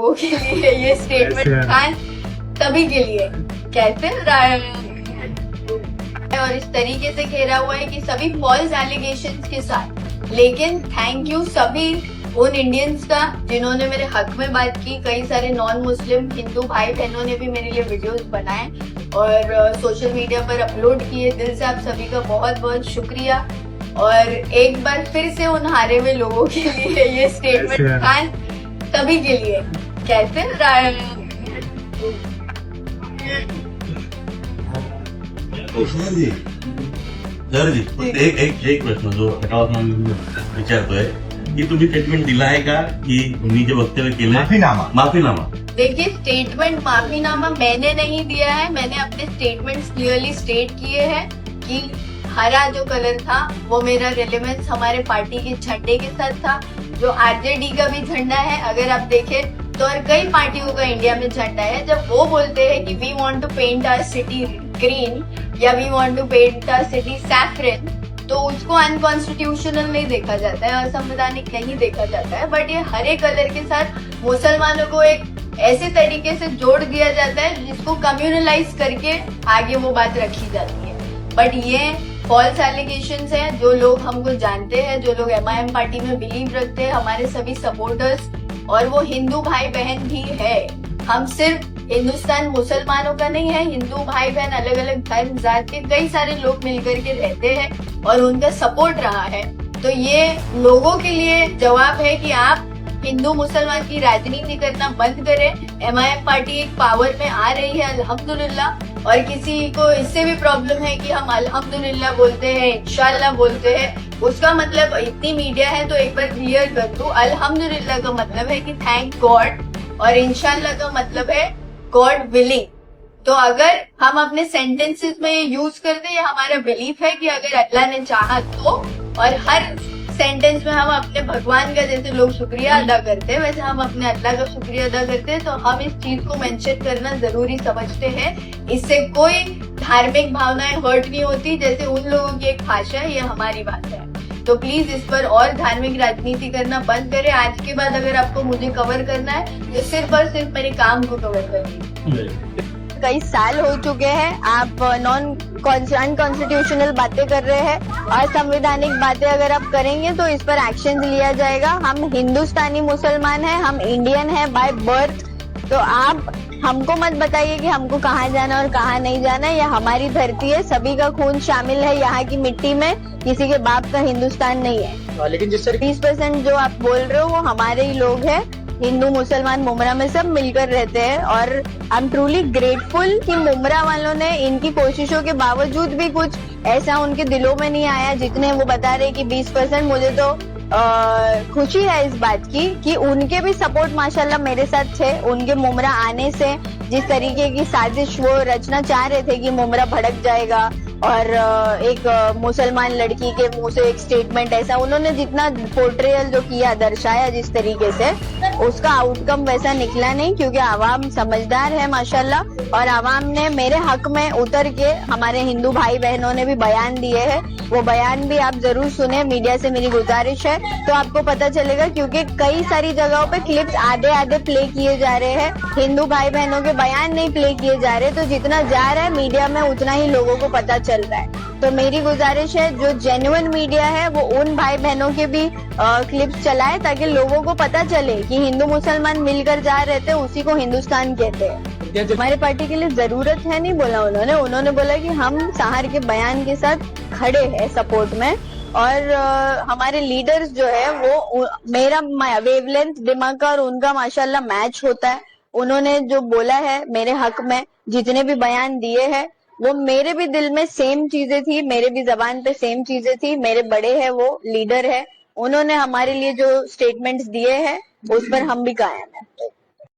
लोगों के लिए ये स्टेटमेंट खान सभी के लिए कैसे और इस तरीके से घेरा हुआ है कि सभी फॉल्स एलिगेशंस के साथ। लेकिन थैंक यू सभी उन इंडियंस का जिन्होंने मेरे हक में बात की। कई सारे नॉन मुस्लिम हिंदू भाई बहनों ने भी मेरे लिए वीडियोस बनाए और सोशल मीडिया पर अपलोड किए। दिल से आप सभी का बहुत बहुत शुक्रिया। और एक बार फिर से उन हारे हुए लोगों के लिए ये स्टेटमेंट खान सभी के लिए कैसे एक प्रश्न जो विचारतोय की तुम्ही स्टेटमेंट दिला आहे का की मी जे वक्तव्य केलं माफीनामा? देखिए, स्टेटमेंट माफीनामा मैंने नहीं दिया है। मैंने अपने स्टेटमेंट्स क्लियरली स्टेट किए हैं कि हरा जो कलर था वो मेरा रिलेवेंस हमारे पार्टी के झंडे के साथ था, जो आरजेडी का भी झंडा है। अगर आप देखें तो और कई पार्टियों का इंडिया में झंडा है। जब वो बोलते हैं कि we want to paint our city green या we want to paint our city saffron, तो उसको अनकॉन्स्टिट्यूशनल नहीं देखा जाता है, असंवैधानिक नहीं देखा जाता है। बट ये हरे कलर के साथ मुसलमानों को एक ऐसे तरीके से जोड़ दिया जाता है जिसको कम्युनलाइज करके आगे वो बात रखी जाती है। बट ये फॉल्स एलिगेशंस हैं। जो लोग हमको जानते हैं, जो लोग MIM पार्टी में बिलीव रखते हैं, हमारे सभी सपोर्टर्स, और वो हिंदू भाई बहन भी है। हम सिर्फ हिंदुस्तान मुसलमानों का नहीं है, हिंदू भाई बहन अलग अलग धर्म जात के कई सारे लोग मिलकर के रहते हैं और उनका सपोर्ट रहा है। तो ये लोगों के लिए जवाब है कि आप हिंदू मुसलमान की राजनीति करना बंद करें। MIM पार्टी एक पावर में आ रही है अल्हम्दुलिल्लाह। और किसी को इससे भी प्रॉब्लम है कि हम अल्हम्दुलिल्लाह बोलते हैं, इंशाल्लाह बोलते हैं, उसका मतलब इतनी मीडिया है तो एक बार क्लियर कर दूं, अल्हम्दुलिल्लाह का मतलब है कि थैंक गॉड और इंशाल्लाह का मतलब है गॉड विलिंग। तो अगर हम अपने सेंटेंसेस में ये यूज करते हैं, हमारा बिलीफ है कि अगर अल्लाह ने चाहा तो, और हर सेंटेंस में हम अपने भगवान का जैसे लोग शुक्रिया अदा करते हैं वैसे हम अपने अल्लाह का शुक्रिया अदा करते हैं। तो हम इस चीज को मेंशन करना जरूरी समझते हैं। इससे कोई धार्मिक भावनाएं हर्ट नहीं होती। जैसे उन लोगों की एक भाषा है, ये हमारी भाषा है। तो प्लीज इस पर और धार्मिक राजनीति करना बंद करें। आज के बाद अगर आपको मुझे कवर करना है तो सिर्फ और सिर्फ मेरे काम को कवर करिए। कई साल हो चुके हैं, आप अनकॉन्स्टिट्यूशनल बातें कर रहे हैं, असंवैधानिक बातें अगर आप करेंगे तो इस पर एक्शन लिया जाएगा। हम हिंदुस्तानी मुसलमान हैं, हम इंडियन हैं बाय बर्थ। तो आप हमको मत बताइए कि हमको कहाँ जाना और कहाँ नहीं जाना। यह हमारी धरती है, सभी का खून शामिल है यहाँ की मिट्टी में, किसी के बाप का हिंदुस्तान नहीं है। लेकिन जिस 20% जो आप बोल रहे हो वो हमारे ही लोग हैं। हिंदू मुसलमान मुमरा में सब मिलकर रहते हैं और आई एम ट्रूली ग्रेटफुल कि मुमरा वालों ने इनकी कोशिशों के बावजूद भी कुछ ऐसा उनके दिलों में नहीं आया जितने वो बता रहे कि 20%। मुझे तो खुशी है इस बात की कि उनके भी सपोर्ट माशाल्लाह मेरे साथ थे। उनके मुमरा आने से जिस तरीके की साजिश वो रचना चाह रहे थे कि मुमरा भड़क जाएगा और एक मुसलमान लड़की के मुंह से एक स्टेटमेंट, ऐसा उन्होंने जितना पोर्ट्रेयल जो किया, दर्शाया जिस तरीके से, उसका आउटकम वैसा निकला नहीं। क्योंकि आवाम समझदार है माशाल्लाह और आवाम ने मेरे हक में उतर के, हमारे हिंदू भाई बहनों ने भी बयान दिए हैं। वो बयान भी आप जरूर सुने, मीडिया से मेरी गुजारिश है, तो आपको पता चलेगा। क्योंकि कई सारी जगहों पे क्लिप्स आधे आधे प्ले किए जा रहे हैं, हिंदू भाई बहनों के बयान नहीं प्ले किए जा रहे। तो जितना जा रहा है मीडिया में उतना ही लोगों को पता चल रहा है। तो मेरी गुजारिश है, जो जेन्युइन मीडिया है वो उन भाई बहनों के भी क्लिप्स चलाए ताकि लोगों को पता चले कि हिंदू मुसलमान मिलकर जा रहे थे, उसी को हिंदुस्तान कहते हैं। हमारे पार्टी के लिए जरूरत है नहीं बोला उन्होंने बोला कि हम सहार के बयान के साथ खड़े हैं सपोर्ट में। और हमारे लीडर्स जो है वो मेरा वेवलेंथ दिमाग का और उनका माशाल्लाह मैच होता है। उन्होंने जो बोला है मेरे हक में, जितने भी बयान दिए हैं, वो मेरे भी दिल में सेम चीजें थी, मेरे भी जबान पे सेम चीजें थी। मेरे बड़े हैं, वो लीडर है, उन्होंने हमारे लिए जो स्टेटमेंट्स दिए हैं उस पर हम भी कायम है।